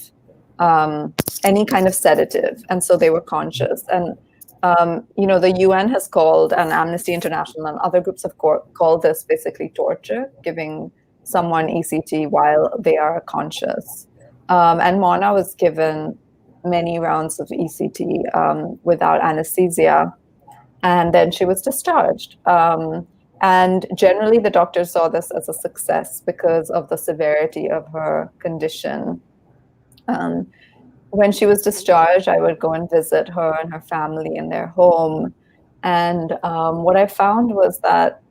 sedative, and so they were conscious. And the UN has called, and Amnesty International and other groups have called this basically torture, giving someone ECT while they are conscious. And Mona was given many rounds of ECT without anesthesia, and then she was discharged. And generally, the doctors saw this as a success because of the severity of her condition. When she was discharged, I would go and visit her and her family in their home. And what I found was that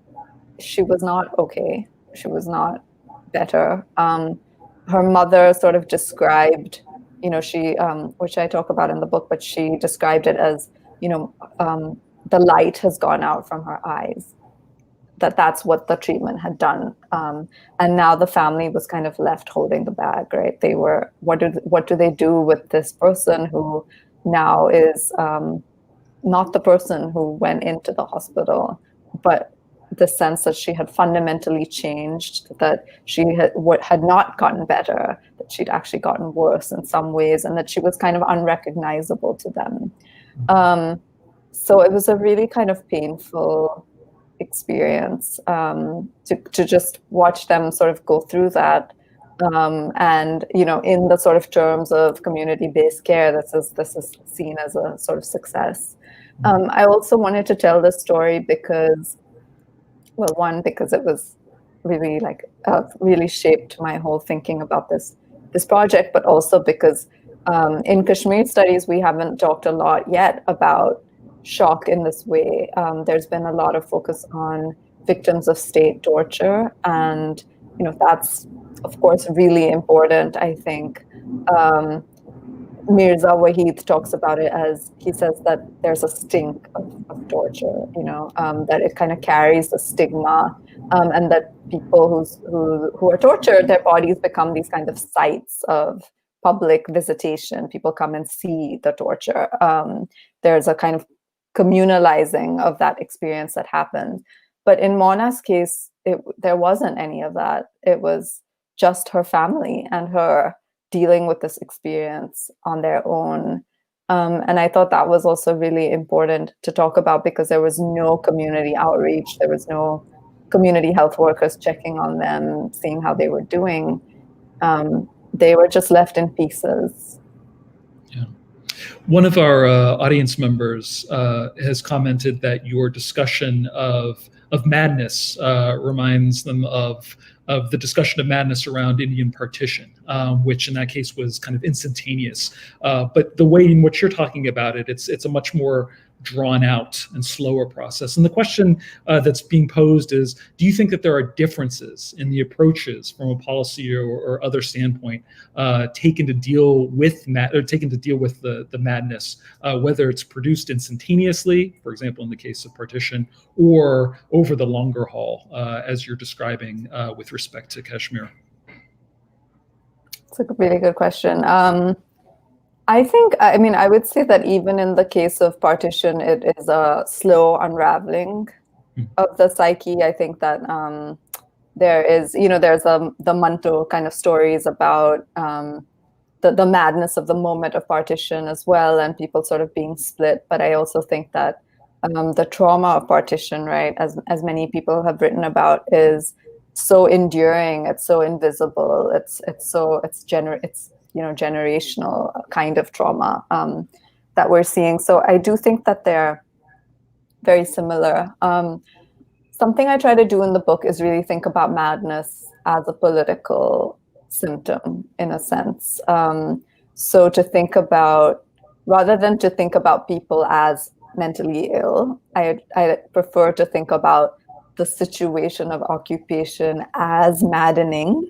she was not okay. She was not better. Her mother sort of described, which I talk about in the book, but she described it as, the light has gone out from her eyes. That's what the treatment had done. And now the family was kind of left holding the bag, right? They were, what do they do with this person who now is not the person who went into the hospital, but the sense that she had fundamentally changed, that she had not gotten better, that she'd actually gotten worse in some ways, and that she was kind of unrecognizable to them. So it was a really kind of painful experience to just watch them sort of go through that. And, in the sort of terms of community-based care, this is seen as a sort of success. I also wanted to tell this story because it was really really shaped my whole thinking about this project, but also because in Kashmir studies, we haven't talked a lot yet about shock in this way. There's been a lot of focus on victims of state torture, and that's of course really important. I think Mirza Waheed talks about it as, he says that there's a stink of torture, that it kind of carries a stigma, and that people who are tortured, their bodies become these kind of sites of public visitation. People come and see the torture. There's a kind of communalizing of that experience that happened. But in Mona's case, there wasn't any of that. It was just her family and her dealing with this experience on their own. And I thought that was also really important to talk about, because there was no community outreach. There was no community health workers checking on them, seeing how they were doing. They were just left in pieces. Yeah. One of our audience members has commented that your discussion of madness reminds them of the discussion of madness around Indian partition, which in that case was kind of instantaneous. But the way in which you're talking about it, it's a much more drawn out and slower process. And the question that's being posed is, do you think that there are differences in the approaches from a policy or other standpoint taken to deal with the madness, whether it's produced instantaneously, for example, in the case of partition, or over the longer haul, as you're describing with respect to Kashmir? It's a really good question. I would say that even in the case of partition, it is a slow unraveling of the psyche. I think that there is, there's the Manto kind of stories about the madness of the moment of partition as well, and people sort of being split. But I also think that the trauma of partition, right, as many people have written about, is so enduring. It's so invisible. It's generational kind of trauma that we're seeing. So I do think that they're very similar. Something I try to do in the book is really think about madness as a political symptom, in a sense. So to think about, rather than to think about people as mentally ill, I prefer to think about the situation of occupation as maddening,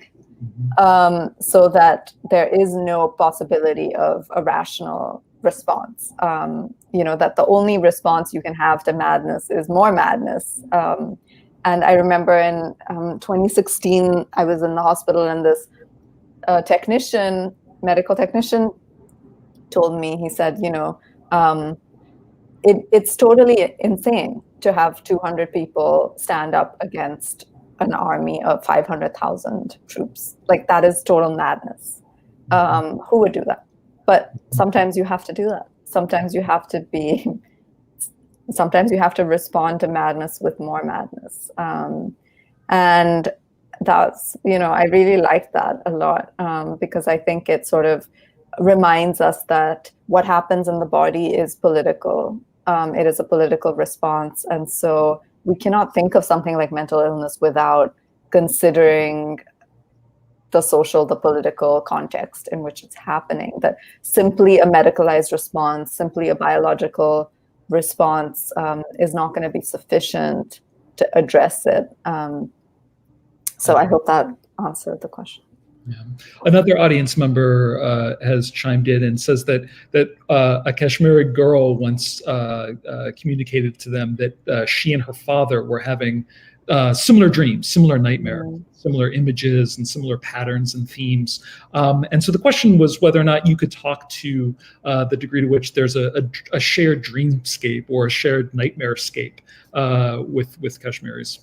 so that there is no possibility of a rational response. That the only response you can have to madness is more madness. And I remember in 2016, I was in the hospital, and this medical technician told me, he said, it's totally insane to have 200 people stand up against an army of 500,000 troops. Like, that is total madness. Who would do that? But sometimes you have to do that. Sometimes you have to respond to madness with more madness. And that's, I really like that a lot, because I think it sort of reminds us that what happens in the body is political. It is a political response. And so we cannot think of something like mental illness without considering the social, the political context in which it's happening. That simply a medicalized response, simply a biological response is not going to be sufficient to address it. So I hope that answered the question. Yeah. Another audience member has chimed in and says that a Kashmiri girl once communicated to them that she and her father were having similar dreams, similar nightmare, similar images, and similar patterns and themes. And so the question was whether or not you could talk to the degree to which there's a shared dreamscape or a shared nightmarescape with Kashmiris.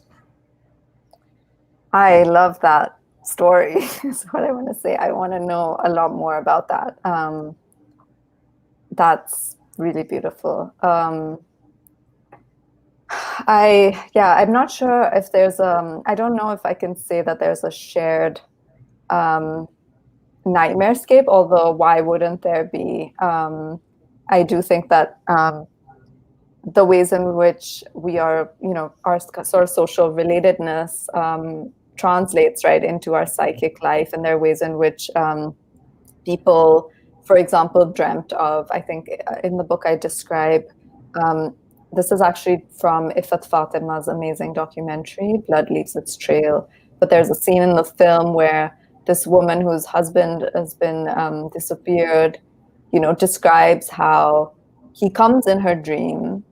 I love that story is what I want to say. I want to know a lot more about that. That's really beautiful. I'm not sure if there's I don't know if I can say that there's a shared nightmarescape, although why wouldn't there be? I do think that the ways in which we are, our sort of social relatedness translates right into our psychic life, and there are ways in which people, for example, dreamt of, I think in the book I describe, this is actually from Ifat Fatima's amazing documentary, Blood Leaves Its Trail, but there's a scene in the film where this woman whose husband has been disappeared, describes how he comes in her dream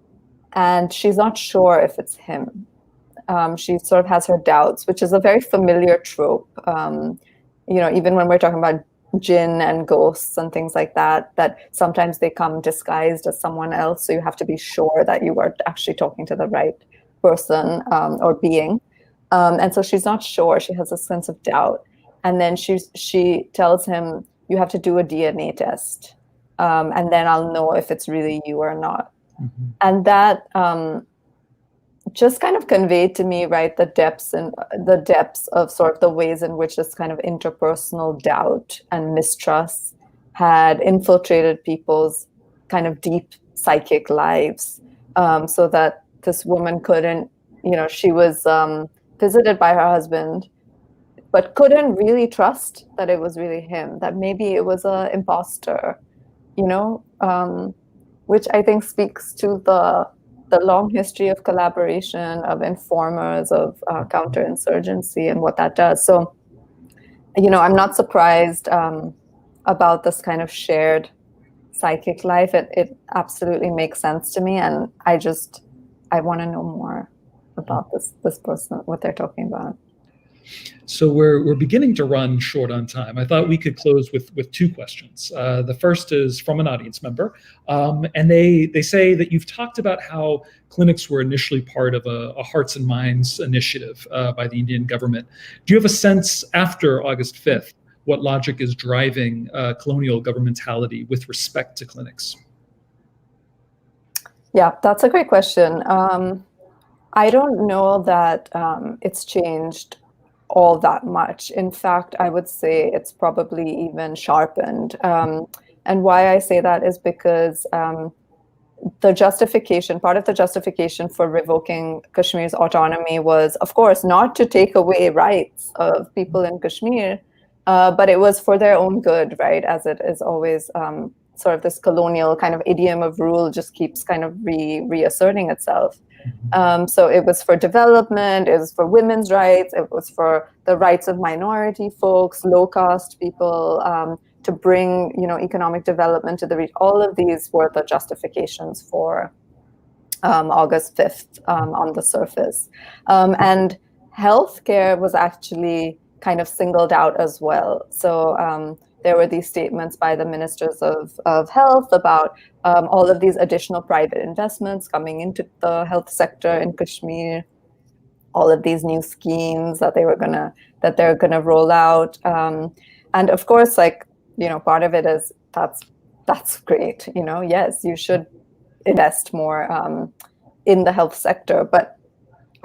and she's not sure if it's him. She sort of has her doubts, which is a very familiar trope. Even when we're talking about jinn and ghosts and things like that, that sometimes they come disguised as someone else. So you have to be sure that you are actually talking to the right person or being. And so she's not sure. She has a sense of doubt. And then she tells him, you have to do a DNA test. And then I'll know if it's really you or not. Mm-hmm. And that just kind of conveyed to me, right, the depths of sort of the ways in which this kind of interpersonal doubt and mistrust had infiltrated people's kind of deep psychic lives, so that this woman couldn't, she was visited by her husband, but couldn't really trust that it was really him, that maybe it was an imposter, which I think speaks to the long history of collaboration, of informers, of counterinsurgency, and what that does. So, I'm not surprised about this kind of shared psychic life. It absolutely makes sense to me, and I want to know more about this person, what they're talking about. So we're beginning to run short on time. I thought we could close with two questions. The first is from an audience member, and they say that you've talked about how clinics were initially part of a Hearts and Minds initiative by the Indian government. Do you have a sense after August 5th what logic is driving colonial governmentality with respect to clinics? Yeah, that's a great question. I don't know that it's changed all that much. In fact, I would say it's probably even sharpened. And why I say that is because the justification, part of the justification for revoking Kashmir's autonomy was, of course, not to take away rights of people in Kashmir, but it was for their own good, right? As it is always sort of this colonial kind of idiom of rule just keeps kind of reasserting itself. So it was for development, it was for women's rights, it was for the rights of minority folks, low-caste people, to bring, economic development to the region. All of these were the justifications for August 5th on the surface. And healthcare was actually kind of singled out as well. So there were these statements by the ministers of health about all of these additional private investments coming into the health sector in Kashmir, all of these new schemes that they're gonna roll out, and of course, part of it is that's great. Yes, you should invest more in the health sector, but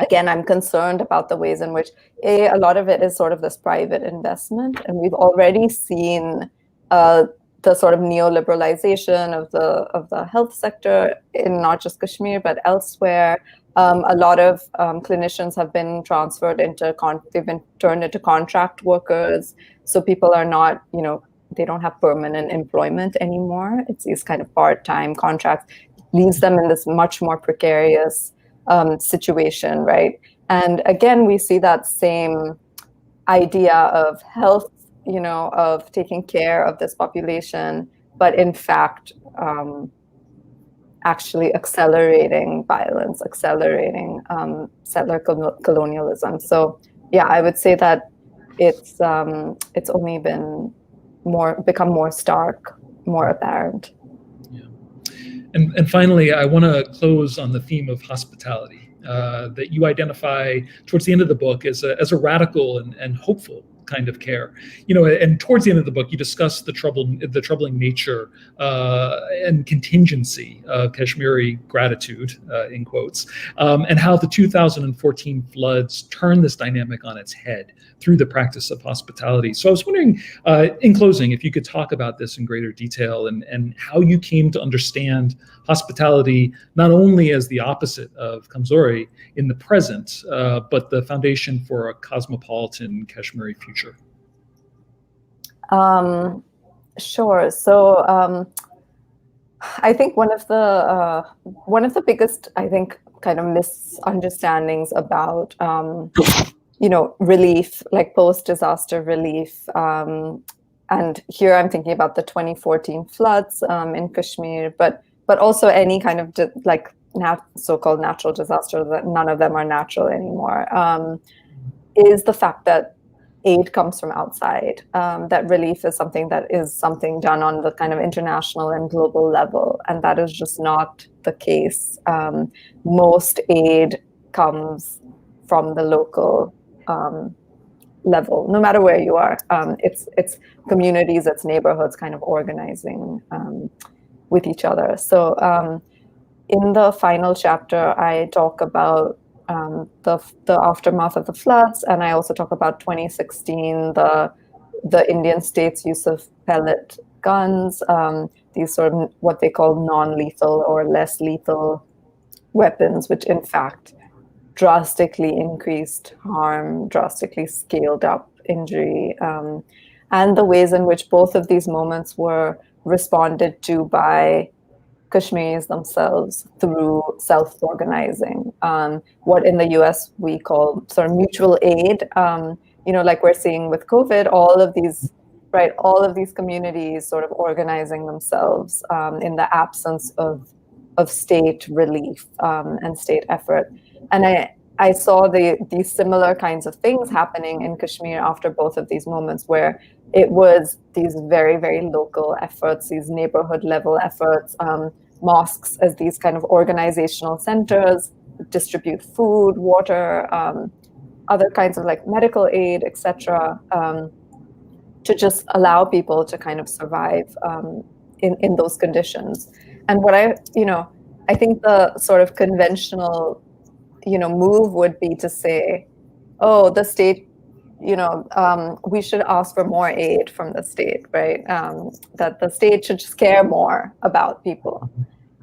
again, I'm concerned about the ways in which a lot of it is sort of this private investment, and we've already seen the sort of neoliberalization of the health sector in not just Kashmir but elsewhere. A lot of clinicians have been transferred they've been turned into contract workers, so people are not, they don't have permanent employment anymore. It's these kind of part-time contracts, leaves them in this much more precarious situation, right? And again, we see that same idea of health, of taking care of this population, but in fact, actually accelerating violence, accelerating settler colonialism. So yeah, I would say that it's only become more stark, more apparent. And finally, I want to close on the theme of hospitality that you identify towards the end of the book as a radical and hopeful kind of care. And towards the end of the book, you discuss the troubling nature and contingency of Kashmiri gratitude, in quotes, and how the 2014 floods turned this dynamic on its head through the practice of hospitality. So I was wondering, in closing, if you could talk about this in greater detail and how you came to understand hospitality not only as the opposite of Kamzouri in the present, but the foundation for a cosmopolitan Kashmiri future. Sure. So I think one of the biggest, kind of misunderstandings about relief, like post-disaster relief, and here I'm thinking about the 2014 floods in Kashmir, but also any kind of so-called natural disaster, that none of them are natural anymore, is the fact that aid comes from outside, that relief is something done on the kind of international and global level, and that is just not the case. Most aid comes from the local level, no matter where you are. It's communities, it's neighborhoods kind of organizing with each other. So in the final chapter, I talk about the aftermath of the floods, and I also talk about 2016, the Indian state's use of pellet guns, these sort of what they call non-lethal or less lethal weapons, which in fact drastically increased harm, drastically scaled up injury, and the ways in which both of these moments were responded to by Kashmiris themselves through self-organizing, what in the US we call sort of mutual aid, like we're seeing with COVID, all of these communities sort of organizing themselves in the absence of state relief and state effort. And I saw these similar kinds of things happening in Kashmir after both of these moments, where it was these very, very local efforts, these neighborhood level efforts, mosques as these kind of organizational centers, distribute food, water, other kinds of medical aid, etc. to just allow people to kind of survive in those conditions. And what I think the sort of conventional, move would be to say, oh, the state, we should ask for more aid from the state, right? That the state should just care more about people.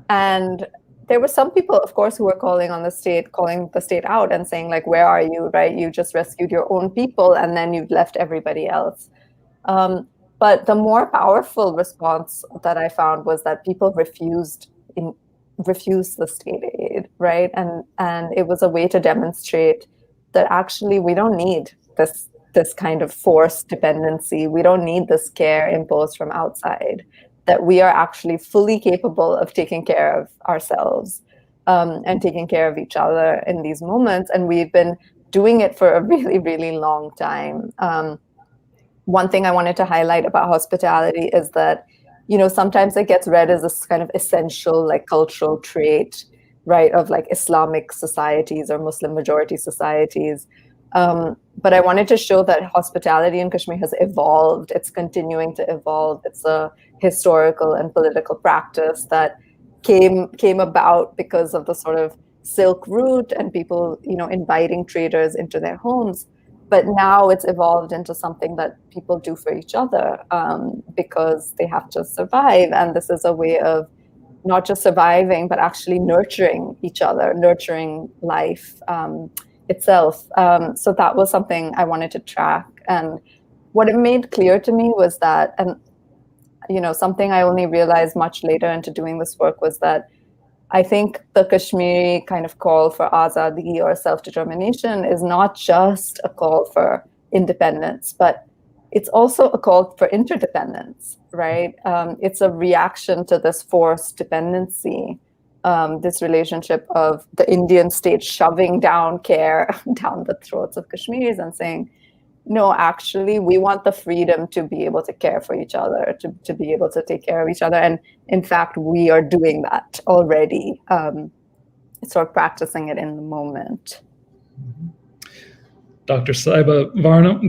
And there were some people, of course, who were calling the state out and saying, like, where are you, right? You just rescued your own people and then you've left everybody else. But the more powerful response that I found was that people refused the state aid, right? And it was a way to demonstrate that actually we don't need this kind of forced dependency. We don't need this care imposed from outside, that we are actually fully capable of taking care of ourselves and taking care of each other in these moments. And we've been doing it for a really, really long time. One thing I wanted to highlight about hospitality is that, sometimes it gets read as this kind of essential, like, cultural trait, right, of like Islamic societies or Muslim majority societies. But I wanted to show that hospitality in Kashmir has evolved. It's continuing to evolve. It's a historical and political practice that came about because of the sort of Silk Route and people, inviting traders into their homes. But now it's evolved into something that people do for each other because they have to survive. And this is a way of not just surviving, but actually nurturing each other, nurturing life itself. So that was something I wanted to track. And what it made clear to me was that, and something I only realized much later into doing this work, was that I think the Kashmiri kind of call for azadi or self-determination is not just a call for independence, but it's also a call for interdependence, right? It's a reaction to this forced dependency, this relationship of the Indian state shoving down care down the throats of Kashmiris and saying, no, actually, we want the freedom to be able to care for each other, to be able to take care of each other. And in fact, we are doing that already, sort of practicing it in the moment. Dr. Saiba Varma,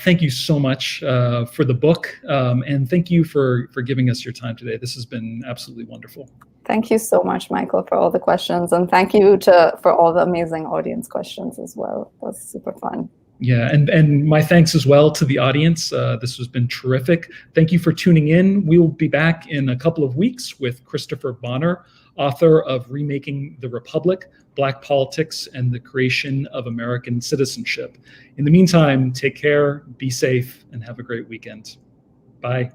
thank you so much for the book. And thank you for giving us your time today. This has been absolutely wonderful. Thank you so much, Michael, for all the questions. And thank you for all the amazing audience questions as well. It was super fun. Yeah, and my thanks as well to the audience. This has been terrific. Thank you for tuning in. We will be back in a couple of weeks with Christopher Bonner, author of Remaking the Republic, Black Politics and the Creation of American Citizenship. In the meantime, take care, be safe, and have a great weekend. Bye.